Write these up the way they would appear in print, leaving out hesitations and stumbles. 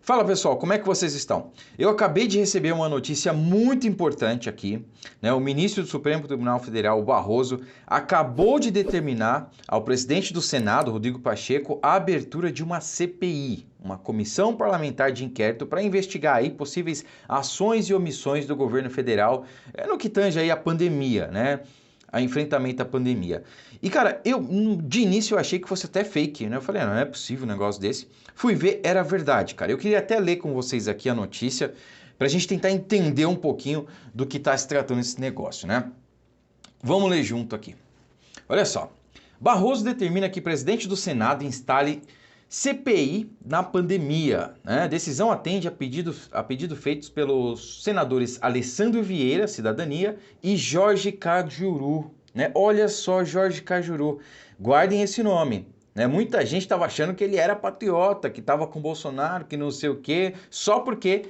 Fala pessoal, como é que vocês estão? Eu acabei de receber uma notícia muito importante aqui, né? O ministro do Supremo Tribunal Federal, Barroso, acabou de determinar ao presidente do Senado, Rodrigo Pacheco, a abertura de uma CPI, uma comissão parlamentar de inquérito para investigar aí possíveis ações e omissões do governo federal no que tange aí a pandemia, né? A enfrentamento à pandemia. E cara, de início eu achei que fosse até fake, né? Eu falei, não é possível um negócio desse. Fui ver, era verdade, cara. Eu queria até ler com vocês aqui a notícia para a gente tentar entender um pouquinho do que está se tratando esse negócio, né? Vamos ler junto aqui. Olha só. Barroso determina que presidente do Senado instale CPI na pandemia, né? A decisão atende a pedido feitos pelos senadores Alessandro Vieira, Cidadania, e Jorge Cajuru, né? Olha só, Jorge Cajuru, guardem esse nome, né? Muita gente estava achando que ele era patriota, que estava com Bolsonaro, que não sei o quê, só porque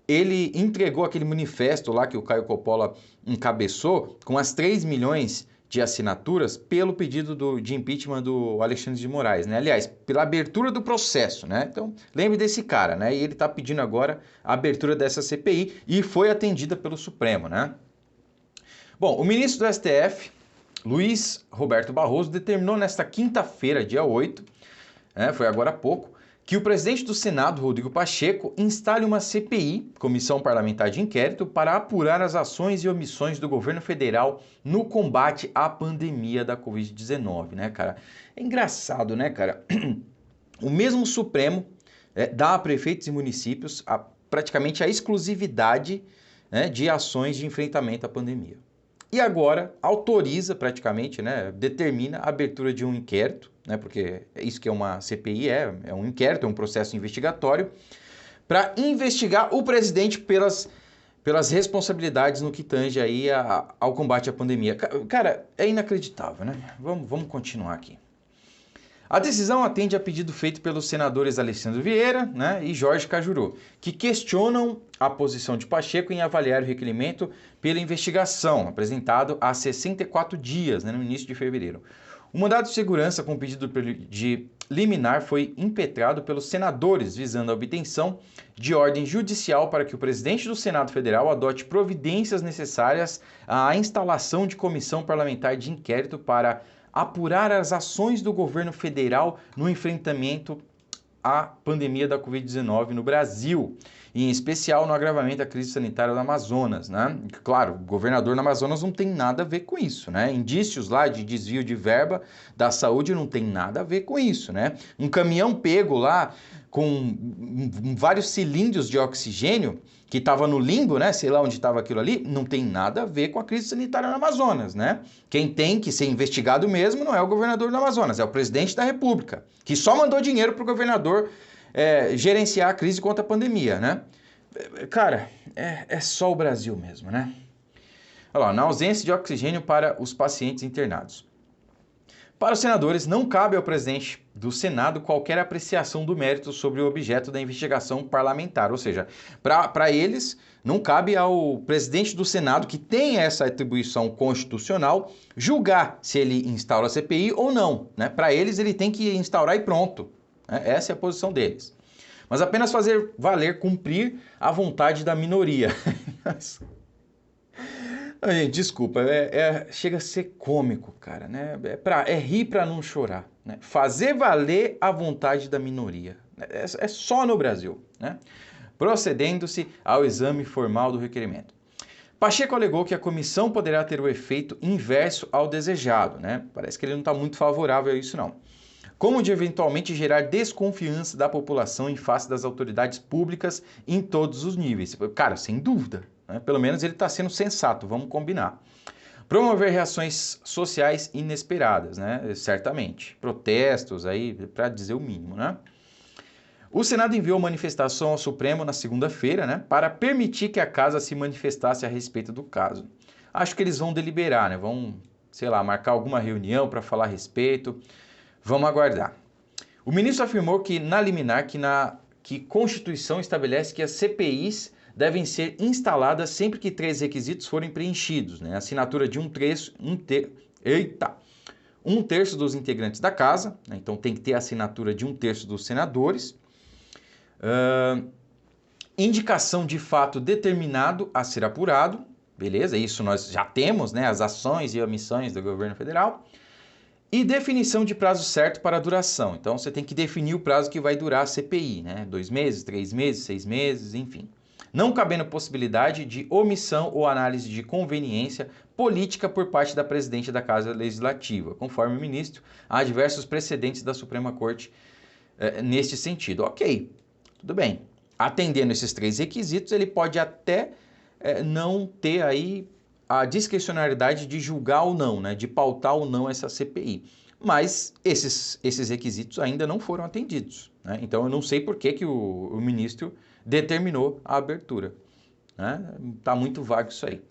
ele entregou aquele manifesto lá que o Caio Coppola encabeçou com as 3 milhões de assinaturas pelo pedido de impeachment do Alexandre de Moraes, né? Aliás, pela abertura do processo, né? Então, lembre desse cara, né? E ele está pedindo agora a abertura dessa CPI e foi atendida pelo Supremo, né? Bom, o ministro do STF, Luiz Roberto Barroso, determinou nesta quinta-feira, dia 8, né? Foi agora há pouco, que o presidente do Senado, Rodrigo Pacheco, instale uma CPI, Comissão Parlamentar de Inquérito, para apurar as ações e omissões do governo federal no combate à pandemia da Covid-19, né, cara? É engraçado, né, cara? O mesmo Supremo dá a prefeitos e municípios praticamente a exclusividade, né, de ações de enfrentamento à pandemia. E agora autoriza praticamente, né, determina a abertura de um inquérito, né, porque é isso que é uma CPI, é um inquérito, é um processo investigatório, para investigar o presidente pelas responsabilidades no que tange aí ao combate à pandemia. Cara, é inacreditável, né? Vamos continuar aqui. A decisão atende a pedido feito pelos senadores Alessandro Vieira, né, e Jorge Cajuru, que questionam a posição de Pacheco em avaliar o requerimento pela investigação, apresentado há 64 dias, né, no início de fevereiro. O mandado de segurança com pedido de liminar foi impetrado pelos senadores, visando a obtenção de ordem judicial para que o presidente do Senado Federal adote providências necessárias à instalação de comissão parlamentar de inquérito para apurar as ações do governo federal no enfrentamento à pandemia da Covid-19 no Brasil, e em especial no agravamento da crise sanitária do Amazonas, né? Claro, o governador do Amazonas não tem nada a ver com isso, né? Indícios lá de desvio de verba da saúde não tem nada a ver com isso, né? Um caminhão pego lá com vários cilindros de oxigênio que estava no limbo, né? Sei lá onde estava aquilo ali, não tem nada a ver com a crise sanitária no Amazonas, né? Quem tem que ser investigado mesmo não é o governador do Amazonas, é o presidente da República, que só mandou dinheiro para o governador gerenciar a crise contra a pandemia, né? Cara, é só o Brasil mesmo, né? Olha lá, na ausência de oxigênio para os pacientes internados. Para os senadores, não cabe ao presidente do Senado qualquer apreciação do mérito sobre o objeto da investigação parlamentar. Ou seja, para eles, não cabe ao presidente do Senado, que tem essa atribuição constitucional, julgar se ele instaura a CPI ou não, né? Para eles, ele tem que instaurar e pronto, né? Essa é a posição deles. Mas apenas fazer valer, cumprir a vontade da minoria. Gente, desculpa, chega a ser cômico, cara, né? É rir para não chorar, né? Fazer valer a vontade da minoria. É só no Brasil, né? Procedendo-se ao exame formal do requerimento. Pacheco alegou que a comissão poderá ter o efeito inverso ao desejado, né? Parece que ele não está muito favorável a isso, não. Como de eventualmente gerar desconfiança da população em face das autoridades públicas em todos os níveis. Cara, sem dúvida, né? Pelo menos ele está sendo sensato, vamos combinar. Promover reações sociais inesperadas, né? Certamente. Protestos aí, para dizer o mínimo, né? O Senado enviou manifestação ao Supremo na segunda-feira, né? Para permitir que a casa se manifestasse a respeito do caso. Acho que eles vão deliberar, né? Vão, sei lá, marcar alguma reunião para falar a respeito. Vamos aguardar. O ministro afirmou que na liminar que Constituição estabelece que as CPIs devem ser instaladas sempre que 3 requisitos forem preenchidos, né? Assinatura de um terço dos integrantes da casa, né? Então tem que ter a assinatura de um terço dos senadores, indicação de fato determinado a ser apurado, beleza? Isso nós já temos, né? As ações e omissões do governo federal. E definição de prazo certo para a duração. Então, você tem que definir o prazo que vai durar a CPI, né? 2 meses, 3 meses, 6 meses, enfim. Não cabendo possibilidade de omissão ou análise de conveniência política por parte da presidente da Casa Legislativa. Conforme o ministro, há diversos precedentes da Suprema Corte neste sentido. Ok, tudo bem. Atendendo esses 3 requisitos, ele pode até não ter aí a discricionariedade de julgar ou não, né, de pautar ou não essa CPI. Mas esses requisitos ainda não foram atendidos, né? Então eu não sei por que o ministro determinou a abertura, né? Tá muito vago isso aí.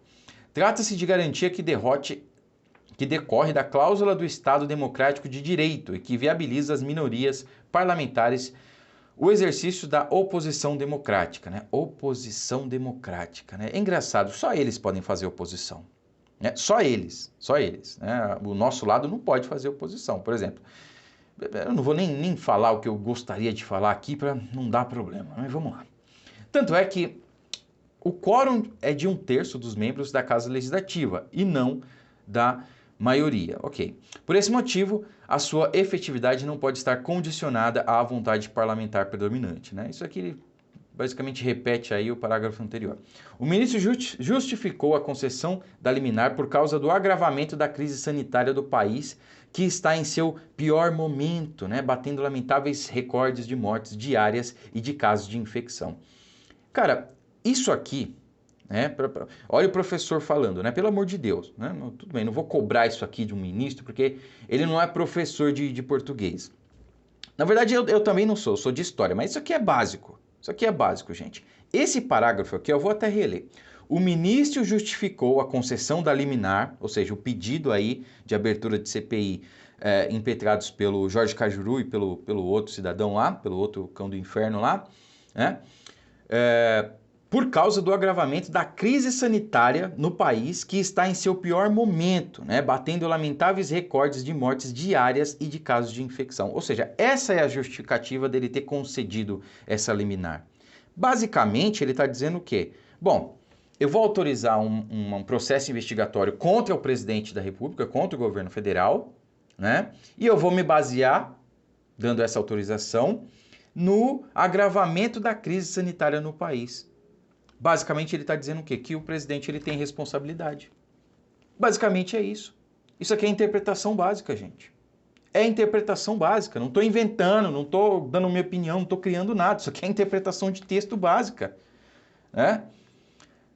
Trata-se de garantia que decorre da cláusula do Estado Democrático de Direito e que viabiliza as minorias parlamentares o exercício da oposição democrática, né? Oposição democrática, né? É engraçado, só eles podem fazer oposição, né? Só eles, né? O nosso lado não pode fazer oposição, por exemplo. Eu não vou nem falar o que eu gostaria de falar aqui para não dar problema, mas vamos lá. Tanto é que o quórum é de 1/3 dos membros da Casa Legislativa e não da maioria, ok. Por esse motivo, a sua efetividade não pode estar condicionada à vontade parlamentar predominante, né? Isso aqui basicamente repete aí o parágrafo anterior. O ministro justificou a concessão da liminar por causa do agravamento da crise sanitária do país, que está em seu pior momento, né? Batendo lamentáveis recordes de mortes diárias e de casos de infecção. Cara, isso aqui, né? Olha o professor falando, né? Pelo amor de Deus, né? Tudo bem, não vou cobrar isso aqui de um ministro, porque ele não é professor de português. Na verdade, eu também não sou de história, mas isso aqui é básico. Isso aqui é básico, gente. Esse parágrafo aqui, eu vou até reler. O ministro justificou a concessão da liminar, ou seja, o pedido aí de abertura de CPI impetrados pelo Jorge Cajuru e pelo outro cidadão lá, pelo outro cão do inferno lá, né? Por causa do agravamento da crise sanitária no país, que está em seu pior momento, né, batendo lamentáveis recordes de mortes diárias e de casos de infecção. Ou seja, essa é a justificativa dele ter concedido essa liminar. Basicamente, ele está dizendo o quê? Bom, eu vou autorizar um processo investigatório contra o presidente da República, contra o governo federal, né, e eu vou me basear, dando essa autorização, no agravamento da crise sanitária no país. Basicamente, ele está dizendo o quê? Que o presidente ele tem responsabilidade. Basicamente é isso. Isso aqui é interpretação básica, gente. É interpretação básica. Não estou inventando, não estou dando minha opinião, não estou criando nada. Isso aqui é interpretação de texto básica, né?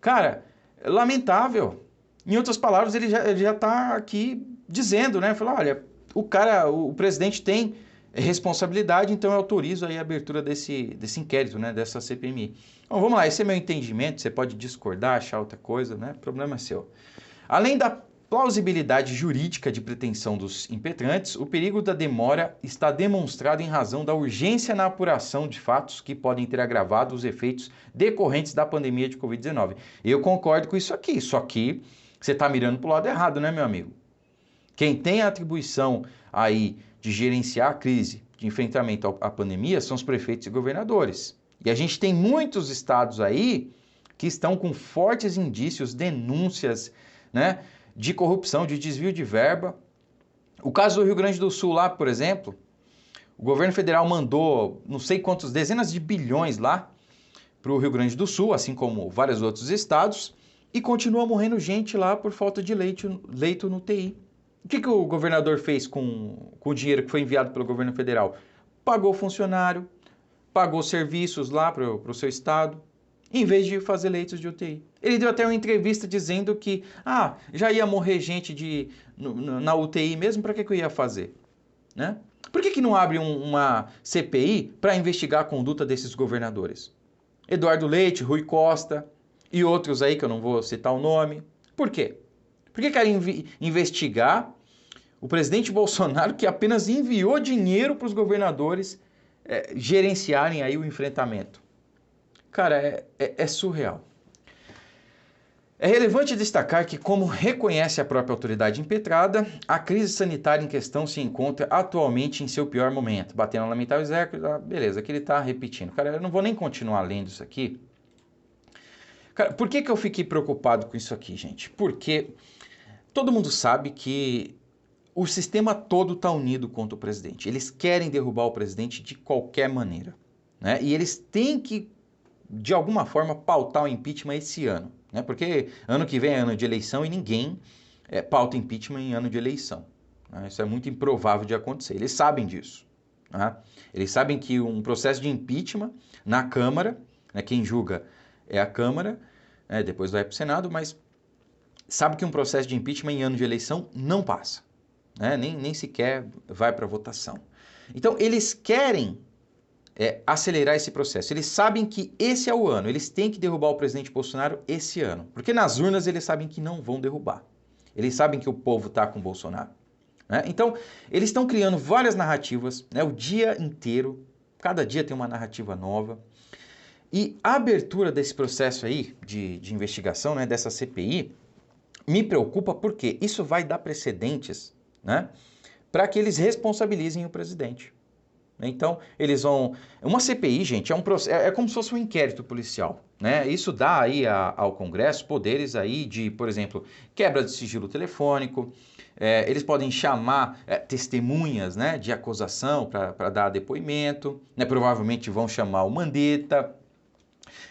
Cara, lamentável. Em outras palavras, ele já está aqui dizendo, né? Falou, olha, o presidente tem responsabilidade, então eu autorizo aí a abertura desse inquérito, né, dessa CPMI. Então, vamos lá, esse é meu entendimento, você pode discordar, achar outra coisa, né, o problema é seu. Além da plausibilidade jurídica de pretensão dos impetrantes, o perigo da demora está demonstrado em razão da urgência na apuração de fatos que podem ter agravado os efeitos decorrentes da pandemia de Covid-19. Eu concordo com isso aqui, só que você está mirando para o lado errado, né, meu amigo? Quem tem a atribuição aí de gerenciar a crise, de enfrentamento à pandemia, são os prefeitos e governadores. E a gente tem muitos estados aí que estão com fortes indícios, denúncias, né, de corrupção, de desvio de verba. O caso do Rio Grande do Sul lá, por exemplo, o governo federal mandou não sei quantos, dezenas de bilhões lá para o Rio Grande do Sul, assim como vários outros estados, e continua morrendo gente lá por falta de leito no UTI. O que o governador fez com o dinheiro que foi enviado pelo governo federal? Pagou funcionário, pagou serviços lá para o seu estado, em vez de fazer leitos de UTI. Ele deu até uma entrevista dizendo que já ia morrer gente na UTI mesmo, para que eu ia fazer? Né? Por que não abre uma CPI para investigar a conduta desses governadores? Eduardo Leite, Rui Costa e outros aí que eu não vou citar o nome. Por quê? Por que querem investigar o presidente Bolsonaro, que apenas enviou dinheiro para os governadores gerenciarem aí o enfrentamento? Cara, é surreal. É relevante destacar que, como reconhece a própria autoridade impetrada, a crise sanitária em questão se encontra atualmente em seu pior momento. Batendo lamentáveis recordes, beleza, aqui ele está repetindo. Cara, eu não vou nem continuar lendo isso aqui, Cara, por que eu fiquei preocupado com isso aqui, gente? Porque todo mundo sabe que o sistema todo está unido contra o presidente. Eles querem derrubar o presidente de qualquer maneira, né? E eles têm que, de alguma forma, pautar o impeachment esse ano, né? Porque ano que vem é ano de eleição e ninguém pauta impeachment em ano de eleição, né? Isso é muito improvável de acontecer. Eles sabem disso, né? Eles sabem que um processo de impeachment na Câmara, né, quem julga é a Câmara, né, depois vai para o Senado, mas sabe que um processo de impeachment em ano de eleição não passa, né? Nem sequer vai para votação. Então, eles querem acelerar esse processo. Eles sabem que esse é o ano, eles têm que derrubar o presidente Bolsonaro esse ano, porque nas urnas eles sabem que não vão derrubar. Eles sabem que o povo está com o Bolsonaro, né? Então, eles estão criando várias narrativas, né, o dia inteiro, cada dia tem uma narrativa nova. E a abertura desse processo aí de investigação, né, dessa CPI, me preocupa porque isso vai dar precedentes, né, para que eles responsabilizem o presidente. Então, eles vão... Uma CPI, gente, é como se fosse um inquérito policial, né? Isso dá aí ao Congresso poderes aí de, por exemplo, quebra de sigilo telefônico, eles podem chamar testemunhas, né, de acusação para dar depoimento, né? Provavelmente vão chamar o Mandetta.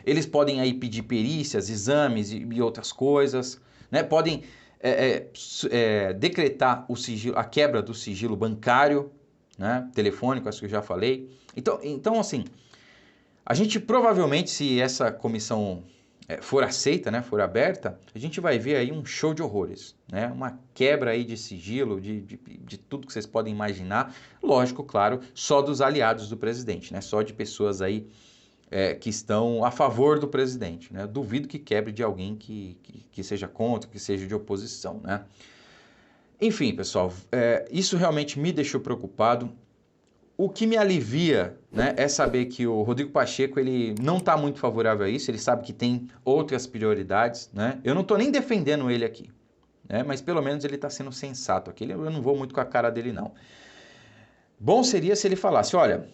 Eles podem aí pedir perícias, exames e outras coisas, né? Podem decretar o sigilo, a quebra do sigilo bancário, né? Telefônico, acho que eu já falei. Então, assim, a gente provavelmente, se essa comissão for aceita, né, for aberta, a gente vai ver aí um show de horrores, né? Uma quebra aí de sigilo, de tudo que vocês podem imaginar. Lógico, claro, só dos aliados do presidente, né? Só de pessoas aí que estão a favor do presidente, né? Duvido que quebre de alguém que seja contra, que seja de oposição, né? Enfim, pessoal, isso realmente me deixou preocupado. O que me alivia, né, é saber que o Rodrigo Pacheco ele não está muito favorável a isso, ele sabe que tem outras prioridades, né? Eu não estou nem defendendo ele aqui, né? Mas pelo menos ele está sendo sensato aqui, eu não vou muito com a cara dele, não. Bom seria se ele falasse, olha,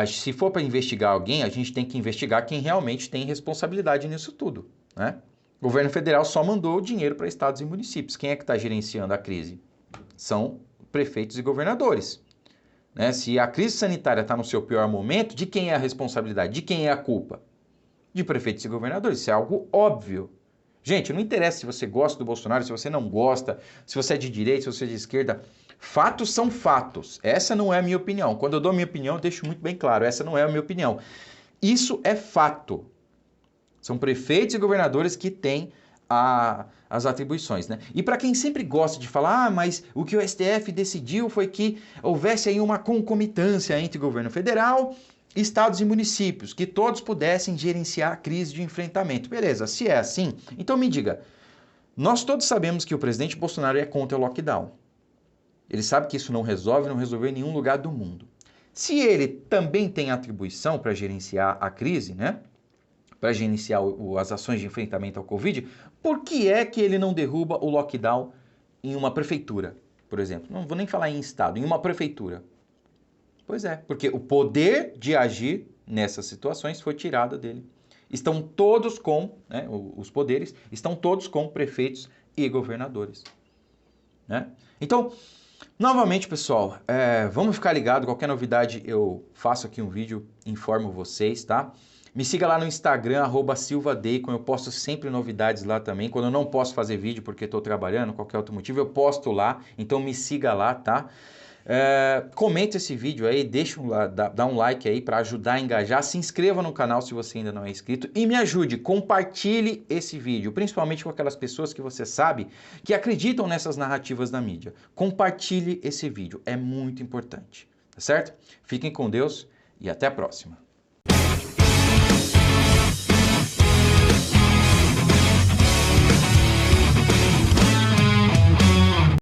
se for para investigar alguém, a gente tem que investigar quem realmente tem responsabilidade nisso tudo, né? O governo federal só mandou dinheiro para estados e municípios. Quem é que está gerenciando a crise? São prefeitos e governadores, né? Se a crise sanitária está no seu pior momento, de quem é a responsabilidade? De quem é a culpa? De prefeitos e governadores. Isso é algo óbvio. Gente, não interessa se você gosta do Bolsonaro, se você não gosta, se você é de direita, se você é de esquerda. Fatos são fatos. Essa não é a minha opinião. Quando eu dou a minha opinião, eu deixo muito bem claro. Essa não é a minha opinião. Isso é fato. São prefeitos e governadores que têm as atribuições, né? E para quem sempre gosta de falar, mas o que o STF decidiu foi que houvesse aí uma concomitância entre governo federal, estados e municípios, que todos pudessem gerenciar a crise de enfrentamento. Beleza, se é assim, então me diga, nós todos sabemos que o presidente Bolsonaro é contra o lockdown. Ele sabe que isso não resolveu em nenhum lugar do mundo. Se ele também tem atribuição para gerenciar a crise, né? Para gerenciar as ações de enfrentamento ao Covid, por que é que ele não derruba o lockdown em uma prefeitura, por exemplo? Não vou nem falar em estado, em uma prefeitura. Pois é, porque o poder de agir nessas situações foi tirado dele. Estão todos com, né, os poderes, estão todos com prefeitos e governadores, né? Então, novamente, pessoal, vamos ficar ligado, qualquer novidade eu faço aqui um vídeo, informo vocês, tá? Me siga lá no Instagram, @silvadeicon, eu posto sempre novidades lá também. Quando eu não posso fazer vídeo porque estou trabalhando, qualquer outro motivo, eu posto lá, então me siga lá, tá? Comenta esse vídeo aí, dá um like aí para ajudar a engajar, se inscreva no canal se você ainda não é inscrito e me ajude, compartilhe esse vídeo, principalmente com aquelas pessoas que você sabe que acreditam nessas narrativas da mídia. Compartilhe esse vídeo, é muito importante, tá certo? Fiquem com Deus e até a próxima.